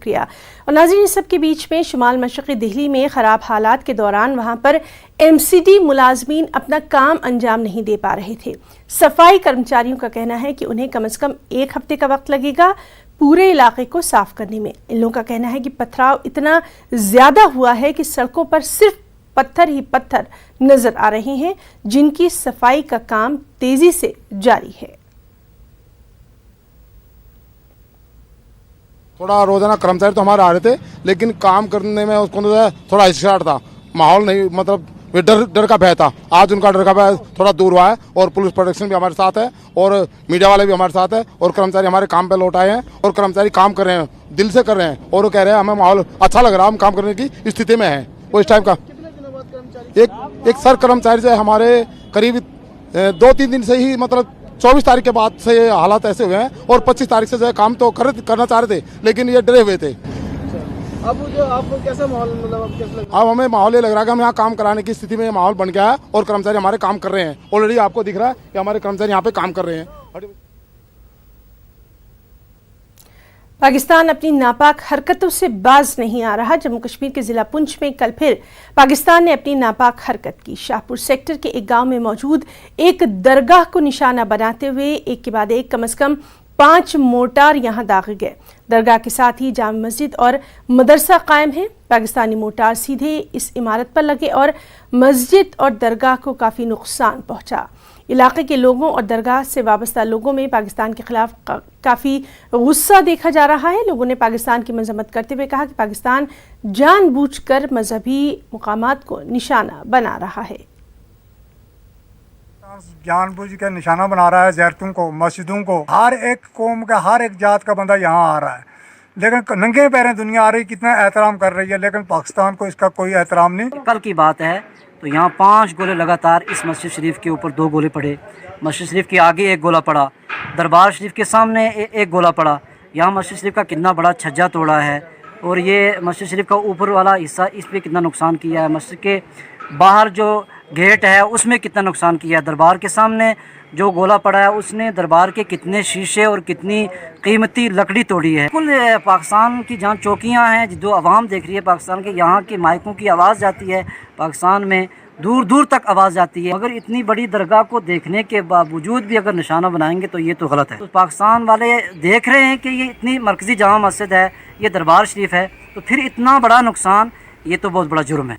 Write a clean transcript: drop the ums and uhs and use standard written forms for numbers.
किया। और नाज़रीन, इस सब के बीच में शुमाल मशरक़ी दिल्ली में ख़राब हालात के दौरान वहाँ पर MCD मुलाजमीन अपना काम अंजाम नहीं दे पा रहे थे। सफाई कर्मचारियों का कहना है कि उन्हें कम से कम 1 हफ्ते का वक्त लगेगा पूरे इलाके को साफ करने में। इन लोगों का कहना है कि पथराव इतना ज़्यादा हुआ है कि सड़कों पर सिर्फ पत्थर ही पत्थर नजर आ रहे हैं, जिनकी सफाई का काम तेजी से जारी है। थोड़ा रोजाना कर्मचारी तो हमारे आ रहे थे, लेकिन काम करने में उसको थोड़ा हिचकिचाहट था, माहौल नहीं, मतलब वे डर का भय था। आज उनका डर का भय थोड़ा दूर हुआ है और पुलिस प्रोटेक्शन भी हमारे साथ है और मीडिया वाले भी हमारे साथ है और कर्मचारी हमारे काम पे लौट आए हैं और कर्मचारी काम कर रहे हैं, दिल से कर रहे हैं और वो कह रहे हैं हमें माहौल अच्छा लग रहा है, हम काम करने की स्थिति में है। वो इस टाइम का एक सर कर्मचारी जो है हमारे करीब 2-3 दिन से ही, मतलब 24 तारीख के बाद से हालात ऐसे हुए हैं और 25 तारीख से जो है काम तो करना चाह रहे थे, लेकिन ये डरे हुए थे। अब जो आपको कैसा माहौल, मतलब अब कैसा लग रहा है? अब हमें माहौल ये लग रहा है कि हम यहाँ काम कराने की स्थिति में माहौल बन गया है और कर्मचारी हमारे काम कर रहे हैं। ऑलरेडी आपको दिख रहा है कि हमारे कर्मचारी यहाँ पे काम कर रहे हैं। पाकिस्तान अपनी नापाक हरकतों से बाज नहीं आ रहा। जम्मू कश्मीर के जिला पुंछ में कल फिर पाकिस्तान ने अपनी नापाक हरकत की। शाहपुर सेक्टर के एक गांव में मौजूद एक दरगाह को निशाना बनाते हुए एक के बाद एक कम से कम 5 मोर्टार यहां दागे गए। दरगाह के साथ ही जामा मस्जिद और मदरसा कायम है। पाकिस्तानी मोर्टार सीधे इस इमारत पर लगे और मस्जिद और दरगाह को काफ़ी नुकसान पहुंचा। इलाके के लोगों और दरगाह से वाबस्ता लोगों में पाकिस्तान के खिलाफ काफ़ी गुस्सा देखा जा रहा है। लोगों ने पाकिस्तान की मजम्मत करते हुए कहा कि पाकिस्तान जानबूझकर मजहबी मुकामात को निशाना बना रहा है। जानबूझ के निशाना बना रहा है ज़ैरतुन को, मस्जिदों को। हर एक कौम का, हर एक जात का बंदा यहाँ आ रहा है, लेकिन नंगे पैरें दुनिया आ रही, कितना एहतराम कर रही है, लेकिन पाकिस्तान को इसका कोई एहतराम नहीं। कल की बात है तो यहाँ 5 गोले लगातार इस मस्जिद शरीफ के ऊपर 2 गोले पड़े, मस्जिद शरीफ के आगे 1 गोला पड़ा, दरबार शरीफ के सामने 1 गोला पड़ा। यहाँ मस्जिद शरीफ का कितना बड़ा छज्जा तोड़ा है और ये मस्जिद शरीफ का ऊपर वाला हिस्सा, इस पर कितना नुकसान किया है। मस्जिद के बाहर जो गेट है उसमें कितना नुकसान किया है। दरबार के सामने जो गोला पड़ा है उसने दरबार के कितने शीशे और कितनी कीमती लकड़ी तोड़ी है। कुल पाकिस्तान की जहाँ चौकियाँ हैं, जो आवाम देख रही है पाकिस्तान के, यहाँ के माइकों की आवाज़ जाती है पाकिस्तान में, दूर दूर तक आवाज़ जाती है। अगर इतनी बड़ी दरगाह को देखने के बावजूद भी अगर निशाना बनाएंगे तो ये तो गलत है। तो पाकिस्तान वाले देख रहे हैं कि ये इतनी मरकज़ी जामा मस्जिद है, ये दरबार शरीफ है, तो फिर इतना बड़ा नुकसान, ये तो बहुत बड़ा जुर्म है।